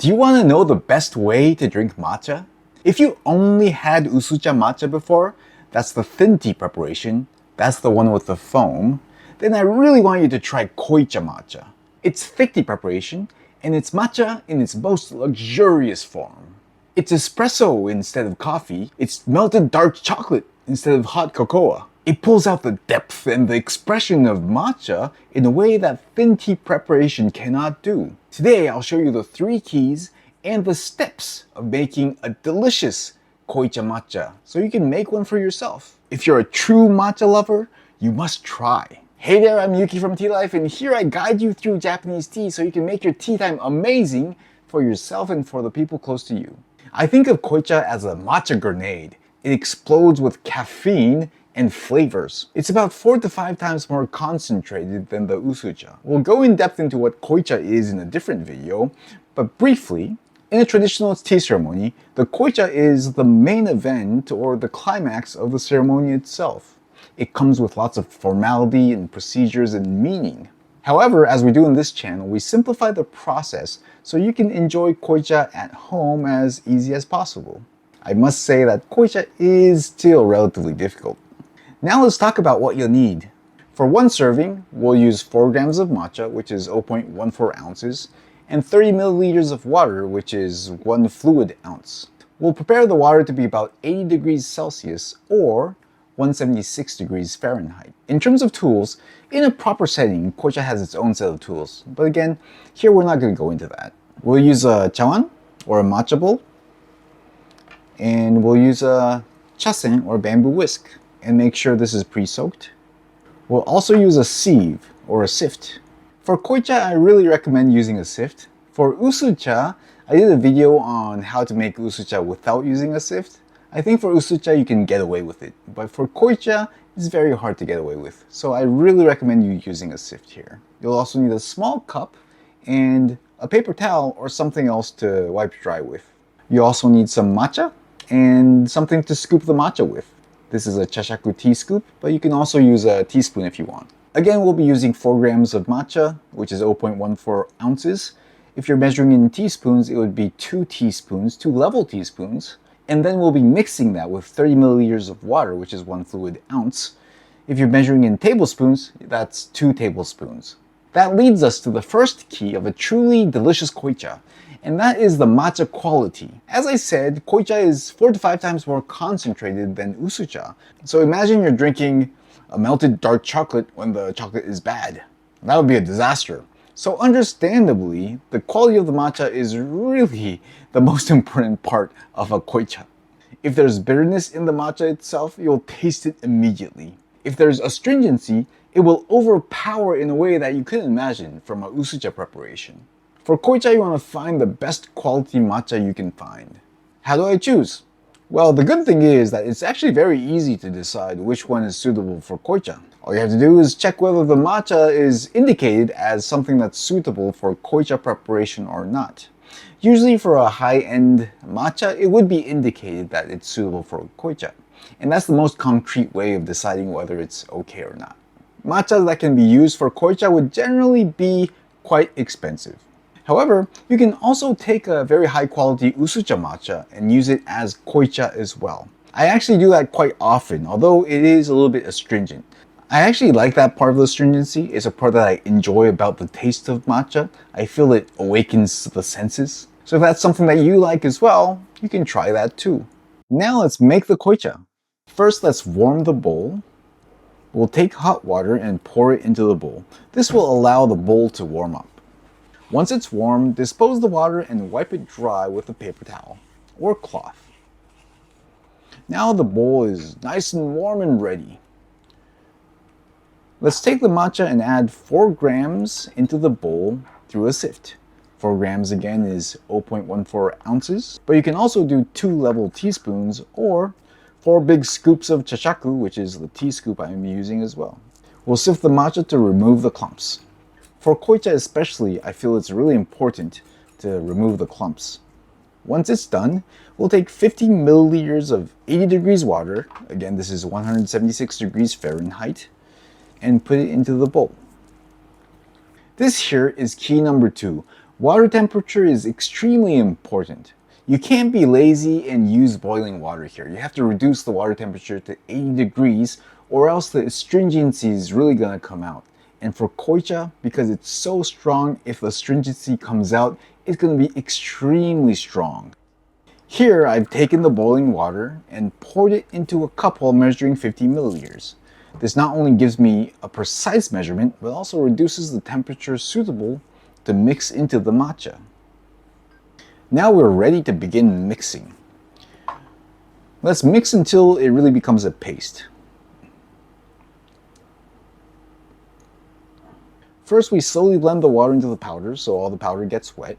Do you want to know the best way to drink matcha? If you only had usucha matcha before, that's the thin tea preparation, that's the one with the foam, then I really want you to try Koicha matcha. It's thick tea preparation, and it's matcha in its most luxurious form. It's espresso instead of coffee, it's melted dark chocolate instead of hot cocoa. It pulls out the depth and the expression of matcha in a way that thin tea preparation cannot do. Today, I'll show you the 3 keys and the steps of making a delicious Koicha matcha so you can make one for yourself. If you're a true matcha lover, you must try. Hey there, I'm Yuki from Tealife, and here I guide you through Japanese tea so you can make your tea time amazing for yourself and for the people close to you. I think of Koicha as a matcha grenade. It explodes with caffeine and flavors. It's about 4 to 5 times more concentrated than the usucha. We'll go in depth into what Koicha is in a different video, but briefly, in a traditional tea ceremony, the Koicha is the main event or the climax of the ceremony itself. It comes with lots of formality and procedures and meaning. However, as we do in this channel, we simplify the process so you can enjoy Koicha at home as easy as possible. I must say that Koicha is still relatively difficult. Now let's talk about what you'll need. For one serving, we'll use 4 grams of matcha, which is 0.14 ounces, and 30 milliliters of water, which is 1 fluid ounce. We'll prepare the water to be about 80 degrees Celsius or 176 degrees Fahrenheit. In terms of tools, in a proper setting, Koicha has its own set of tools. But again, here we're not going to go into that. We'll use a chawan or a matcha bowl, and we'll use a chasen or bamboo whisk, and make sure this is pre-soaked. We'll also use a sieve or a sift. For Koicha, I really recommend using a sift. For usucha, I did a video on how to make usucha without using a sift. I think for usucha you can get away with it, but for Koicha, it's very hard to get away with. So I really recommend you using a sift here. You'll also need a small cup and a paper towel or something else to wipe dry with. You also need some matcha and something to scoop the matcha with. This is a chashaku tea scoop, but you can also use a teaspoon if you want. Again, we'll be using 4 grams of matcha, which is 0.14 ounces. If you're measuring in teaspoons, it would be 2 teaspoons, 2 level teaspoons. And then we'll be mixing that with 30 milliliters of water, which is 1 fluid ounce. If you're measuring in tablespoons, that's 2 tablespoons. That leads us to the first key of a truly delicious Koicha, and that is the matcha quality. As I said, Koicha is 4 to 5 times more concentrated than usucha. So imagine you're drinking a melted dark chocolate when the chocolate is bad. That would be a disaster. So understandably, the quality of the matcha is really the most important part of a Koicha. If there's bitterness in the matcha itself, you'll taste it immediately. If there's astringency, it will overpower in a way that you couldn't imagine from a usucha preparation. For Koicha, you want to find the best quality matcha you can find. How do I choose? Well, the good thing is that it's actually very easy to decide which one is suitable for Koicha. All you have to do is check whether the matcha is indicated as something that's suitable for Koicha preparation or not. Usually for a high-end matcha, it would be indicated that it's suitable for Koicha. And that's the most concrete way of deciding whether it's okay or not. Matchas that can be used for Koicha would generally be quite expensive. However, you can also take a very high quality usucha matcha and use it as Koicha as well. I actually do that quite often, although it is a little bit astringent. I actually like that part of the astringency. It's a part that I enjoy about the taste of matcha. I feel it awakens the senses. So if that's something that you like as well, you can try that too. Now let's make the Koicha. First, let's warm the bowl. We'll take hot water and pour it into the bowl. This will allow the bowl to warm up. Once it's warm, dispose the water and wipe it dry with a paper towel or cloth. Now the bowl is nice and warm and ready. Let's take the matcha and add 4 grams into the bowl through a sift. 4 grams again is 0.14 ounces, but you can also do 2 level teaspoons or 4 big scoops of chashaku, which is the tea scoop I'm using as well. We'll sift the matcha to remove the clumps. For Koicha especially, I feel it's really important to remove the clumps. Once it's done, we'll take 50 milliliters of 80 degrees water, again this is 176 degrees Fahrenheit, and put it into the bowl. This here is key number 2. Water temperature is extremely important. You can't be lazy and use boiling water here. You have to reduce the water temperature to 80 degrees or else the astringency is really going to come out. And for Koicha, because it's so strong, if the astringency comes out, it's going to be extremely strong. Here, I've taken the boiling water and poured it into a cup while measuring 50 milliliters. This not only gives me a precise measurement, but also reduces the temperature suitable to mix into the matcha. Now we're ready to begin mixing. Let's mix until it really becomes a paste. First, we slowly blend the water into the powder so all the powder gets wet.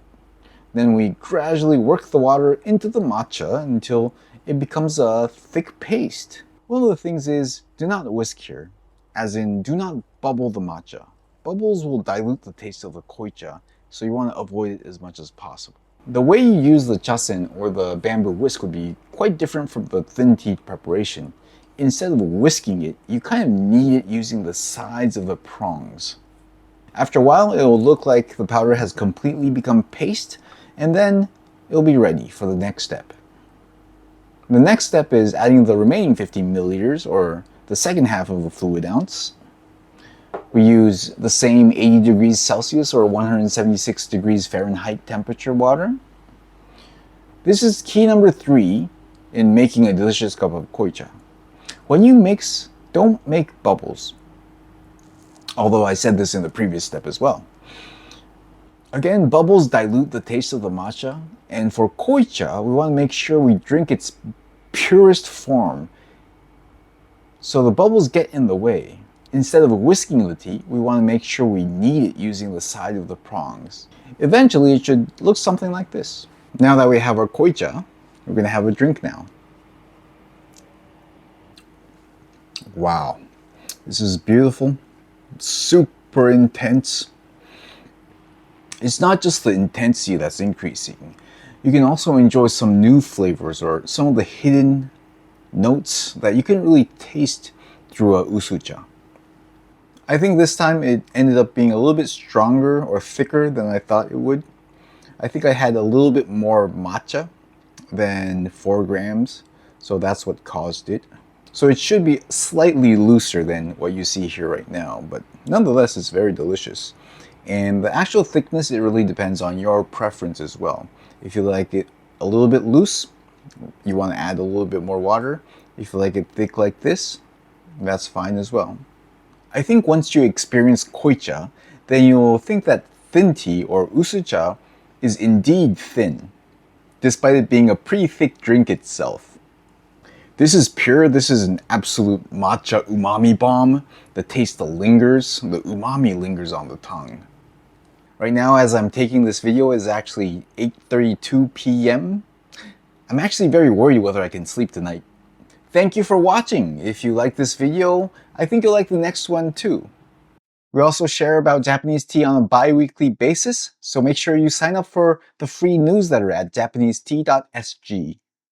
Then we gradually work the water into the matcha until it becomes a thick paste. One of the things is, do not whisk here, as in do not bubble the matcha. Bubbles will dilute the taste of the koicha, so you want to avoid it as much as possible. The way you use the chasen or the bamboo whisk would be quite different from the thin tea preparation. Instead of whisking it, you kind of knead it using the sides of the prongs. After a while, it will look like the powder has completely become paste, and then it'll be ready for the next step. The next step is adding the remaining 50 milliliters, or the second half of a fluid ounce. We use the same 80 degrees Celsius or 176 degrees Fahrenheit temperature water. This is key number 3 in making a delicious cup of koicha. When you mix, don't make bubbles. Although I said this in the previous step as well. Again, bubbles dilute the taste of the matcha, and for koicha, we want to make sure we drink its purest form, so the bubbles get in the way. Instead of whisking the tea, we want to make sure we knead it using the side of the prongs. Eventually, it should look something like this. Now that we have our koicha, we're going to have a drink now. Wow, this is beautiful. Super intense. It's not just the intensity that's increasing. You can also enjoy some new flavors or some of the hidden notes that you can really taste through a usucha. I think this time it ended up being a little bit stronger or thicker than I thought it would. I think I had a little bit more matcha than 4 grams, so that's what caused it. So it should be slightly looser than what you see here right now, but nonetheless, it's very delicious. And the actual thickness, it really depends on your preference as well. If you like it a little bit loose, you want to add a little bit more water. If you like it thick like this, that's fine as well. I think once you experience koicha, then you'll think that thin tea or usucha is indeed thin, despite it being a pretty thick drink itself. This is pure. This is an absolute matcha umami bomb. The taste lingers. The umami lingers on the tongue. Right now, as I'm taking this video, it's actually 8:32 p.m. I'm actually very worried whether I can sleep tonight. Thank you for watching. If you like this video, I think you'll like the next one too. We also share about Japanese tea on a bi-weekly basis, so make sure you sign up for the free newsletter at japanesetea.sg.